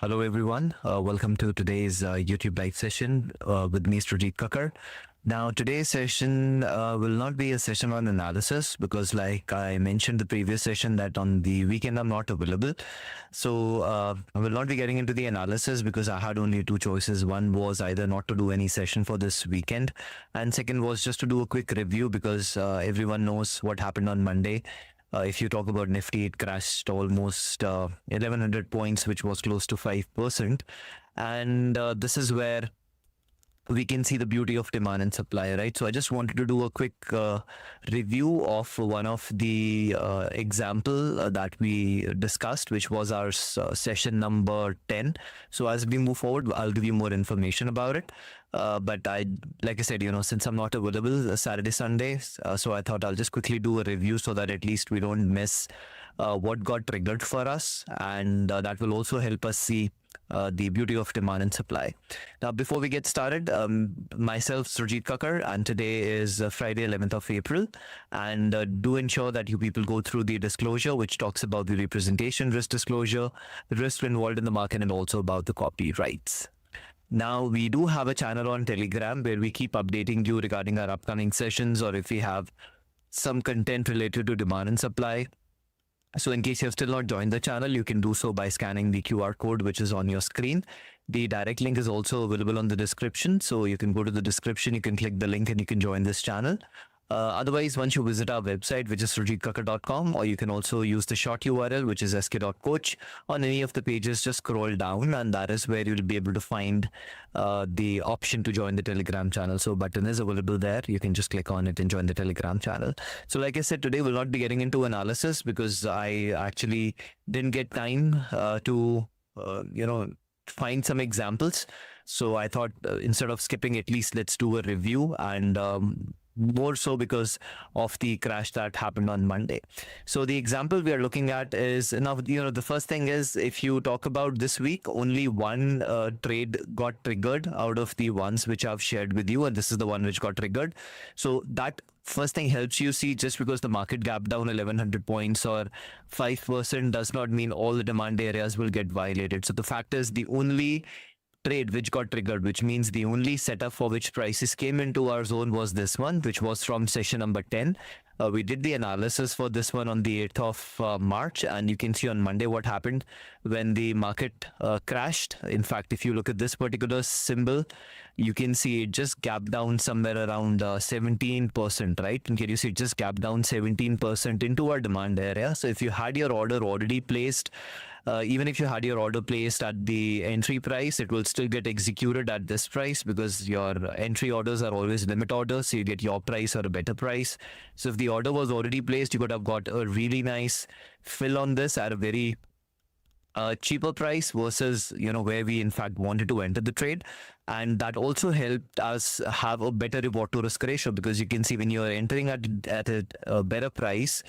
Hello, everyone. Welcome to today's YouTube live session with me, Srujit Kakkar. Now, today's session will not be a session on analysis because, like I mentioned the previous session, that on the weekend I'm not available. So I will not be getting into the analysis because I had only two choices. One was either not to do any session for this weekend, and second was just to do a quick review because everyone knows what happened on Monday. If you talk about Nifty, it crashed almost 1100 points, which was close to 5%. And this is where we can see the beauty of demand and supply, right? So I just wanted to do a quick review of one of the example that we discussed, which was our session number 10. So as we move forward, I'll give you more information about it. But like I said, since I'm not available Saturday, Sunday, so I thought I'll just quickly do a review so that at least we don't miss what got triggered for us. And that will also help us see the beauty of demand and supply. Now, before we get started, myself, Srujit Kakkar, and today is Friday, 11th of April. And do ensure that you people go through the disclosure, which talks about the representation risk disclosure, the risk involved in the market, and also about the copyrights. Now, we do have a channel on Telegram where we keep updating you regarding our upcoming sessions or if we have some content related to demand and supply. So in case you have still not joined the channel, you can do so by scanning the QR code, which is on your screen. The direct link is also available on the description. So you can go to the description, you can click the link and you can join this channel. Otherwise, once you visit our website, which is srujitkakkar.com, or you can also use the short URL, which is sk.coach. On any of the pages, just scroll down and that is where you'll be able to find the option to join the Telegram channel. So button is available there. You can just click on it and join the Telegram channel. So like I said, today we'll not be getting into analysis because I actually didn't get time to, find some examples. So I thought instead of skipping, at least let's do a review and more so because of the crash that happened on Monday. So the example we are looking at is now, the first thing is if you talk about this week, only one trade got triggered out of the ones which I've shared with you. And this is the one which got triggered. So that first thing helps you see just because the market gap down 1100 points or 5% does not mean all the demand areas will get violated. So the fact is the only trade which got triggered, which means the only setup for which prices came into our zone was this one, which was from session number 10. We did the analysis for this one on the 8th of March, and you can see on Monday what happened when the market crashed. In fact, if you look at this particular symbol, you can see it just gapped down somewhere around 17%, right? And can you see it just gapped down 17% into our demand area? So if you had your order already placed, even if you had your order placed at the entry price, it will still get executed at this price because your entry orders are always limit orders. So you get your price or a better price. So if the order was already placed, you could have got a really nice fill on this at a very cheaper price versus, where we in fact wanted to enter the trade. And that also helped us have a better reward to risk ratio because you can see when you're entering at a better price,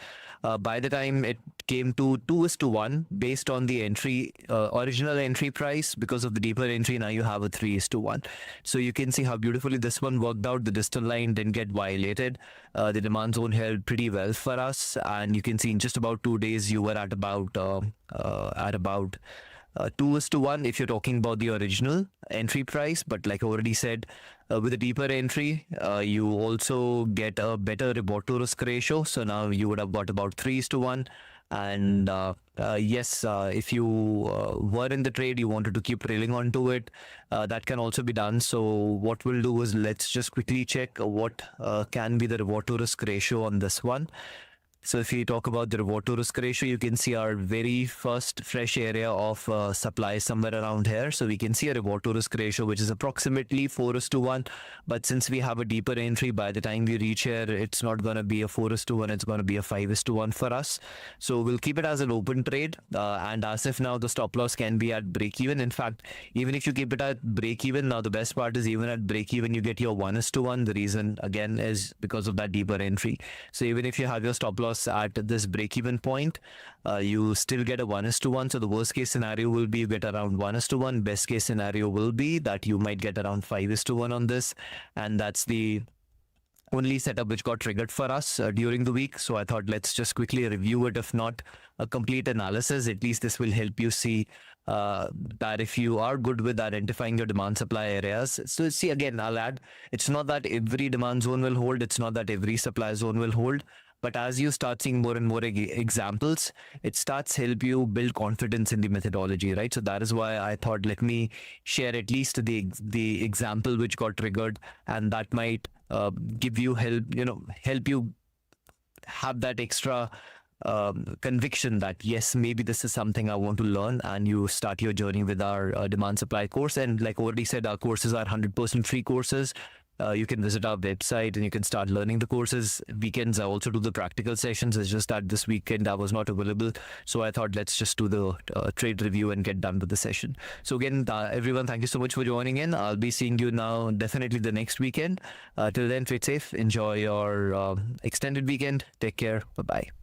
by the time it came to 2:1 based on the entry, original entry price, because of the deeper entry, now you have a 3:1. So you can see how beautifully this one worked out. The distal line didn't get violated. The demand zone held pretty well for us. And you can see in just about 2 days, you were at about 2:1 if you're talking about the original entry price. But like I already said, with a deeper entry, you also get a better reward to risk ratio. So now you would have got about 3:1. And yes, if you were in the trade, you wanted to keep trailing onto it, that can also be done. So what we'll do is let's just quickly check what can be the reward to risk ratio on this one. So if you talk about the reward to risk ratio, you can see our very first fresh area of supply somewhere around here. So we can see a reward to risk ratio, which is approximately 4:1. But since we have a deeper entry, by the time we reach here, it's not going to be a 4:1. It's going to be a 5:1 for us. So we'll keep it as an open trade. And as if now the stop loss can be at break even. In fact, even if you keep it at break even, now the best part is even at break even, you get your 1:1. The reason again is because of that deeper entry. So even if you have your stop loss at this break-even point, you still get a 1:1. So the worst case scenario will be you get around 1:1. Best case scenario will be that you might get around 5:1 on this. And that's the only setup which got triggered for us during the week. So I thought let's just quickly review it. If not a complete analysis, at least this will help you see that if you are good with identifying your demand supply areas. So see, again, I'll add, it's not that every demand zone will hold, it's not that every supply zone will hold, but as you start seeing more and more examples, it starts help you build confidence in the methodology, right? So that is why I thought, let me share at least the example which got triggered, and that might give you help, help you have that extra conviction that yes, maybe this is something I want to learn, and you start your journey with our demand supply course. And like already said, our courses are 100% free courses. You can visit our website and you can start learning the courses. Weekends I also do the practical sessions. It's just that this weekend I was not available, so I thought let's just do the trade review and get done with the session. So again, everyone, thank you so much for joining in. I'll be seeing you now definitely the next weekend. Till then, trade safe, enjoy your extended weekend, take care, bye bye.